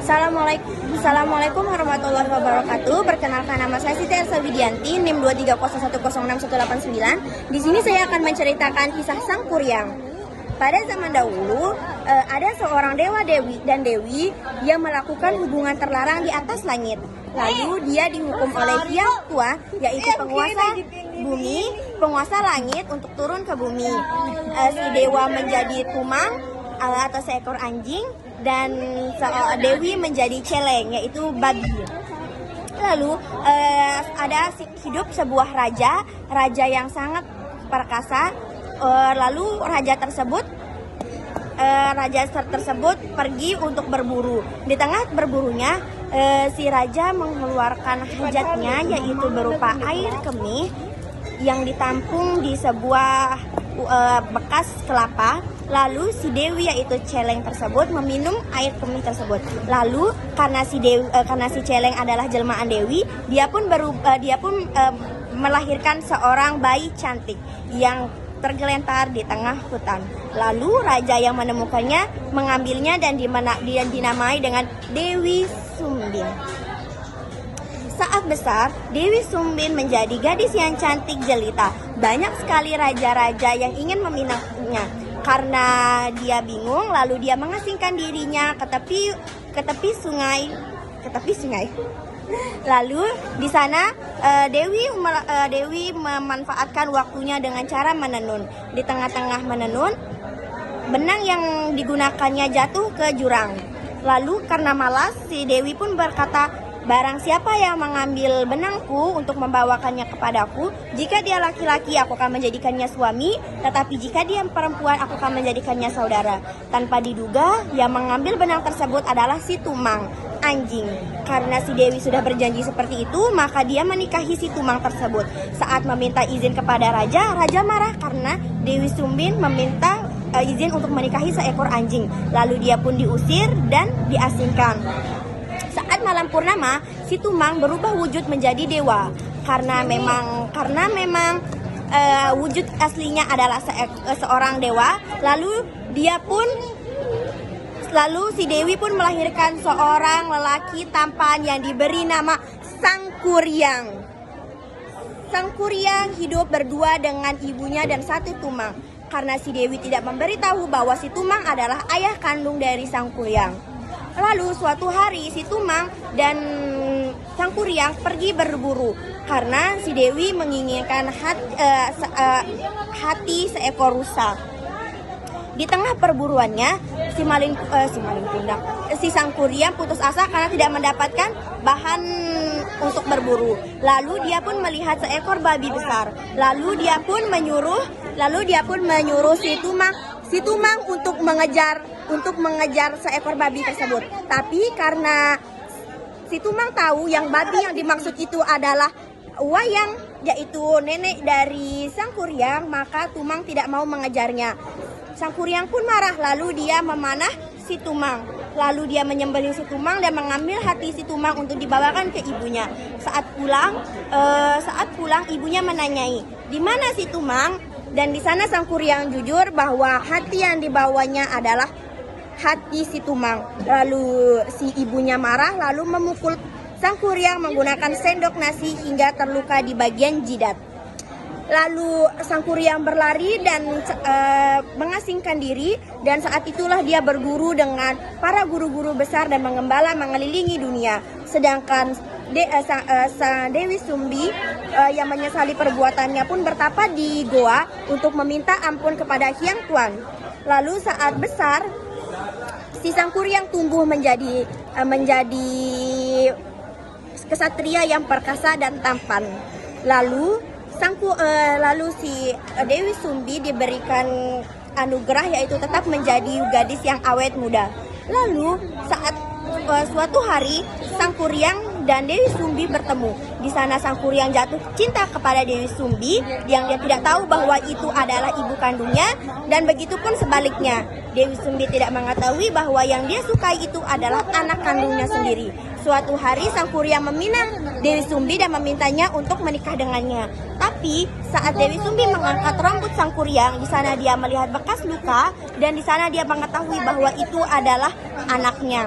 Assalamualaikum warahmatullahi wabarakatuh. Perkenalkan, nama saya Siti Elsa Widianti, NIM 230106189. Di sini saya akan menceritakan kisah Sang Kuryang. Pada zaman dahulu, ada seorang dewa dan dewi yang melakukan hubungan terlarang di atas langit. Lalu dia dihukum oleh Hyang Tua, yaitu penguasa bumi, penguasa langit, untuk turun ke bumi. Si dewa menjadi tumang atau seekor anjing, dan dewi menjadi celeng, yaitu babi. Lalu hidup sebuah raja yang sangat perkasa. Lalu raja tersebut pergi untuk berburu. Di tengah berburunya, si raja mengeluarkan hajatnya, yaitu berupa air kemih yang ditampung di sebuah bekas kelapa. Lalu si dewi, yaitu celeng tersebut, meminum air kemih tersebut. Lalu karena si celeng adalah jelmaan dewi, dia pun melahirkan seorang bayi cantik yang tergelentar di tengah hutan. Lalu raja yang menemukannya mengambilnya dan dinamai dengan Dewi Sumbin. Saat besar, Dewi Sumbin menjadi gadis yang cantik jelita. Banyak sekali raja-raja yang ingin meminangnya. Karena dia bingung, lalu dia mengasingkan dirinya ke tepi sungai. Lalu di sana Dewi memanfaatkan waktunya dengan cara menenun. Di tengah-tengah menenun, benang yang digunakannya jatuh ke jurang. Lalu karena malas, si Dewi pun berkata, "Barang siapa yang mengambil benangku untuk membawakannya kepadaku, jika dia laki-laki aku akan menjadikannya suami, tetapi jika dia perempuan aku akan menjadikannya saudara." Tanpa diduga, yang mengambil benang tersebut adalah si tumang, anjing. Karena si Dewi sudah berjanji seperti itu, maka dia menikahi si tumang tersebut. Saat meminta izin kepada raja marah karena Dewi Sumbin meminta izin untuk menikahi seekor anjing. Lalu dia pun diusir dan diasingkan. Saat malam purnama, si tumang berubah wujud menjadi dewa. Karena memang wujud aslinya adalah seorang dewa. Lalu si Dewi pun melahirkan seorang lelaki tampan yang diberi nama Sang Kuryang. Sang Kuryang hidup berdua dengan ibunya dan satu tumang. Karena si Dewi tidak memberitahu bahwa si tumang adalah ayah kandung dari Sang Kuryang. Lalu suatu hari si tumang dan Sang Kuryang pergi berburu karena si Dewi menginginkan hati seekor rusa. Di tengah perburuannya, si Sang Kuryang putus asa karena tidak mendapatkan bahan untuk berburu. Lalu dia pun melihat seekor babi besar. Lalu dia pun menyuruh si tumang untuk mengejar seekor babi tersebut. Tapi karena si tumang tahu yang babi yang dimaksud itu adalah Wayang, yaitu nenek dari Sang Kuryang, maka tumang tidak mau mengejarnya. Sang Kuryang pun marah, lalu dia memanah si tumang. Lalu dia menyembelih si tumang dan mengambil hati si tumang untuk dibawakan ke ibunya. Saat pulang ibunya menanyai, "Di mana si tumang?" Dan di sana Sang Kuryang jujur bahwa hati yang dibawanya adalah hati si tumang. Lalu si ibunya marah lalu memukul Sang Kuryang menggunakan sendok nasi hingga terluka di bagian jidat. Lalu Sang Kuryang berlari dan mengasingkan diri, dan saat itulah dia berguru dengan para guru-guru besar dan mengembala mengelilingi dunia. Sedangkan Dewi Sumbi yang menyesali perbuatannya pun bertapa di goa untuk meminta ampun kepada Hyang Tuan. Lalu saat besar, si Sang Kuryang tumbuh menjadi kesatria yang perkasa dan tampan. Lalu si Dewi Sumbi diberikan anugerah, yaitu tetap menjadi gadis yang awet muda. Lalu saat suatu hari Sang Kuryang dan Dewi Sumbi bertemu. Di sana Sang Kuryang jatuh cinta kepada Dewi Sumbi yang dia tidak tahu bahwa itu adalah ibu kandungnya, dan begitu pun sebaliknya. Dewi Sumbi tidak mengetahui bahwa yang dia sukai itu adalah anak kandungnya sendiri. Suatu hari Sang Kuryang meminang Dewi Sumbi dan memintanya untuk menikah dengannya. Tapi saat Dewi Sumbi mengangkat rambut Sang Kuryang, di sana dia melihat bekas luka dan di sana dia mengetahui bahwa itu adalah anaknya.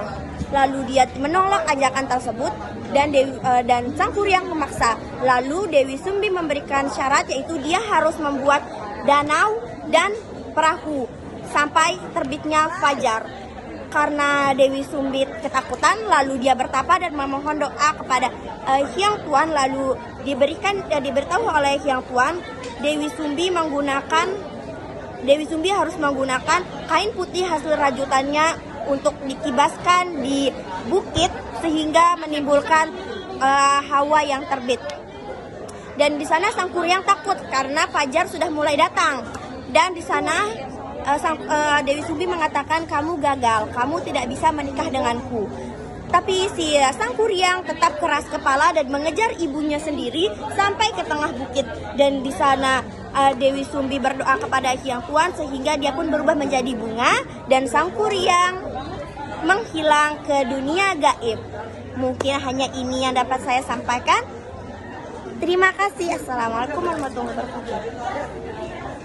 Lalu dia menolak ajakan tersebut dan Sang Kuryang memaksa. Lalu Dewi Sumbi memberikan syarat, yaitu dia harus membuat danau dan perahu sampai terbitnya fajar. Karena Dewi Sumbi ketakutan, lalu dia bertapa dan memohon doa kepada Hyang Tuan. Lalu diberitahu oleh Hyang Tuan, Dewi Sumbi harus menggunakan kain putih hasil rajutannya untuk dikibaskan di bukit sehingga menimbulkan hawa yang terbit. Dan di sana Sang Kuryang takut karena fajar sudah mulai datang. Dan di sana Dewi Sumbi mengatakan, kamu gagal, kamu tidak bisa menikah denganku. Tapi si Sang Kuryang tetap keras kepala dan mengejar ibunya sendiri sampai ke tengah bukit. Dan di sana Dewi Sumbi berdoa kepada Hyang Tuan sehingga dia pun berubah menjadi bunga dan Sang Kuryang menghilang ke dunia gaib. Mungkin hanya ini yang dapat saya sampaikan. Terima kasih. Assalamualaikum warahmatullahi wabarakatuh.